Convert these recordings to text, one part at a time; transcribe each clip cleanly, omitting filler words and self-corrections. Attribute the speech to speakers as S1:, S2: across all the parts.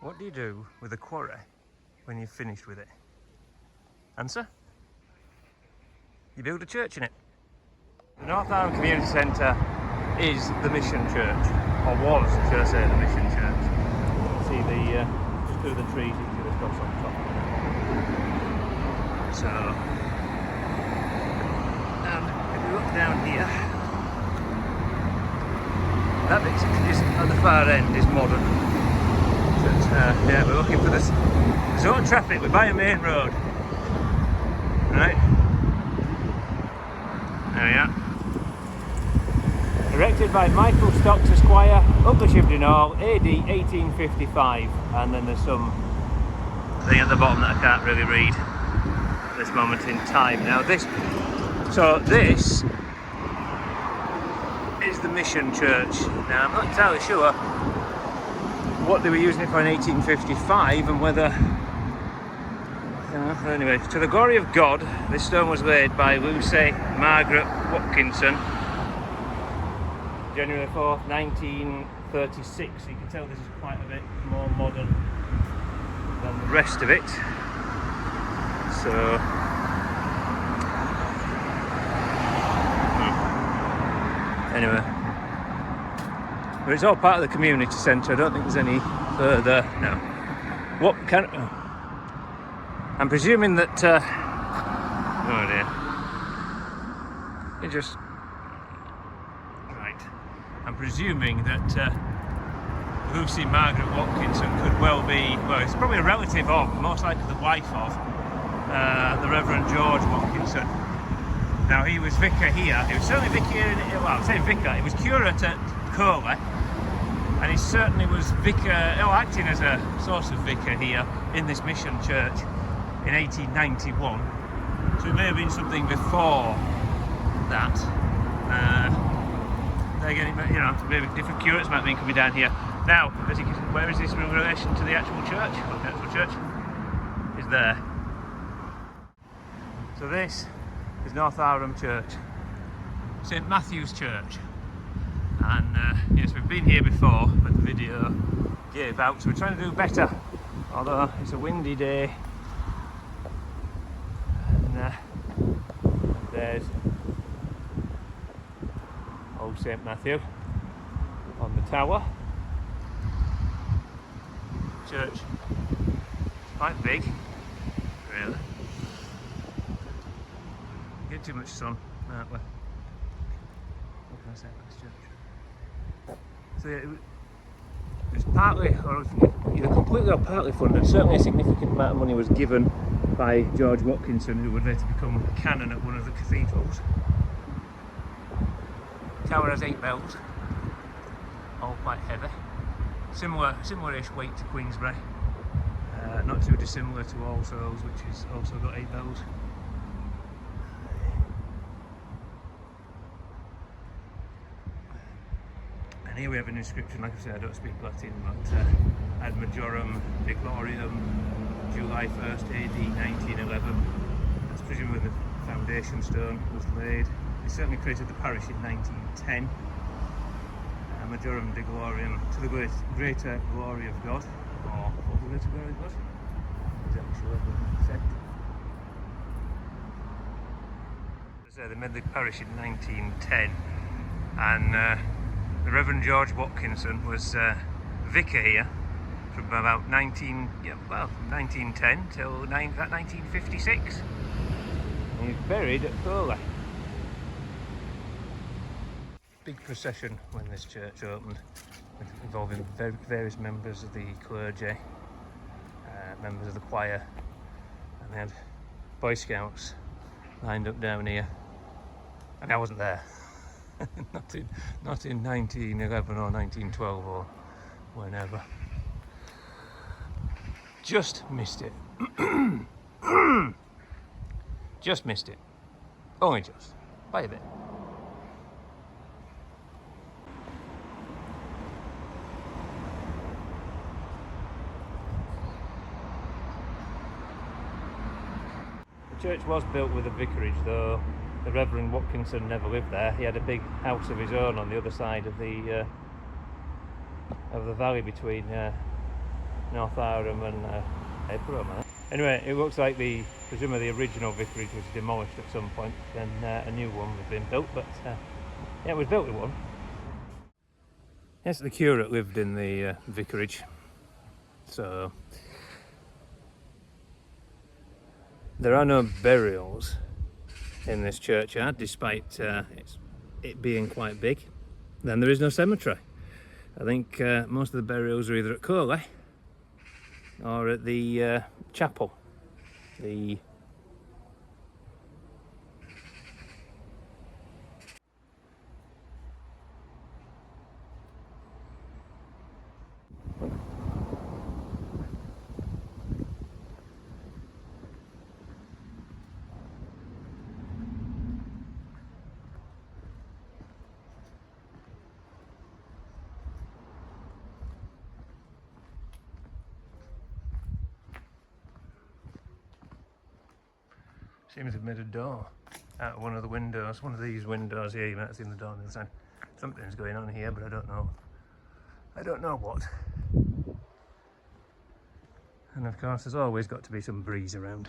S1: What do you do with a quarry when you've finished with it? Answer? You build a church in it. The Northowram Community Centre is the mission church, or was, should I say, the mission church. See the, just through the trees, you can see the cross on top. So, and if we look down here, that bit is, at the far end is modern. But, yeah, we're looking for this zone traffic. We're by a main road. Right? There we are. Erected by Michael Stocks Esquire, Upper Shibden Hall, AD 1855. And then there's some thing at the bottom that I can't really read at this moment in time. Now this is the mission church. Now I'm not entirely sure what they were using it for in 1855 and whether... Anyway, to the glory of God, this stone was laid by Lucy Margaret Watkinson, January 4th, 1936. You can tell this is quite a bit more modern than the rest of it. So, anyway, but it's all part of the community centre. I don't think there's any further. No. What can? I'm presuming that. Oh dear. It just. Right. I'm presuming that Lucy Margaret Watkinson could well be. Well, it's probably a relative of, most likely the wife of, the Reverend George Watkinson. Now he was vicar here. He was certainly vicar in. Well, I say vicar. He was curate at Coley, and he certainly was vicar, acting as a sort of vicar here in this mission church in 1891. So it may have been something before that. Again, maybe different curates might have been coming down here. Now, where is this in relation to the actual church? Well, the actual church is there. So this is Northowram Church, St Matthew's Church. And yes, we've been here before, but the video gave out, so we're trying to do better. Although it's a windy day. And there's old St Matthew on the tower. Church is quite big, really. Get too much sun, aren't we? What can I say about this church? So yeah, it was partly, or either completely or partly funded. Certainly a significant amount of money was given by George Watkinson, who would later become canon at one of the cathedrals. The tower has 8 bells, all quite heavy. Similar-ish weight to Queensbury. Not too dissimilar to All Souls, which has also got 8 bells. And here we have an inscription. Like I said, I don't speak Latin, but Ad Majorum de Gloriam, July 1st, AD 1911. That's presumably the foundation stone was laid. They certainly created the parish in 1910. Majorum de Gloriam, to the greater glory of God, or for the greater glory of God. I'm exactly sure what they said. As I say, they made the parish in 1910, and the Reverend George Watkinson was vicar here from about 1910 till 1956. And he's buried at Coley. Big procession when this church opened, involving various members of the clergy, members of the choir, and they had Boy Scouts lined up down here. And I wasn't there. not in 1911 or 1912 or whenever. Just missed it. Just missed it. Only just. By a bit. The church was built with a vicarage, though the Reverend Watkinson never lived there. He had a big house of his own on the other side of the valley between Northowram and April. Anyway, it looks like presumably the original vicarage was demolished at some point, then a new one was being built, but yeah, it was built with one. Yes, the curate lived in the vicarage, so there are no burials in this churchyard, despite it being quite big. Then there is no cemetery. I think most of the burials are either at Coley or at the chapel. The seems to have made a door out of one of the windows. One of these windows here, you might have seen the door on the inside. Something's going on here, but I don't know. I don't know what. And of course, there's always got to be some breeze around.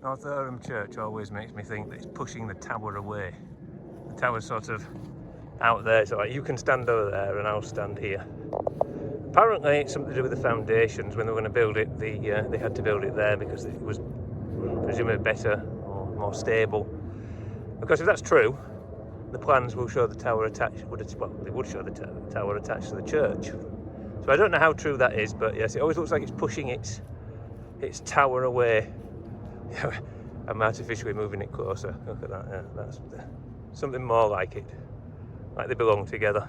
S1: Northowram Church always makes me think that it's pushing the tower away. The tower's sort of out there, so like you can stand over there and I'll stand here. Apparently it's something to do with the foundations. When they were going to build it, they had to build it there because it was presumably better or more stable. Because if that's true, the plans will show the tower attached, they would show the tower attached to the church. So I don't know how true that is, but yes, it always looks like it's pushing its tower away. I'm artificially moving it closer. Look at that, yeah, that's something more like it. Like they belong together.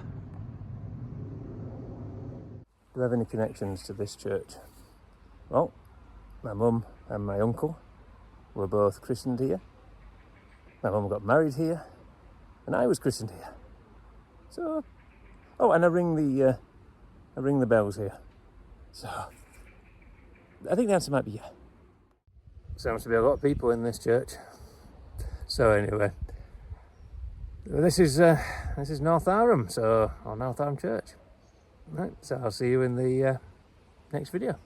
S1: Do I have any connections to this church? Well, my mum and my uncle were both christened here. My mum got married here, and I was christened here. So, oh, and I ring the bells here. So, I think the answer might be yeah. Sounds to be a lot of people in this church. So anyway, this is Northowram, or Northowram Church. Right, so I'll see you in the next video.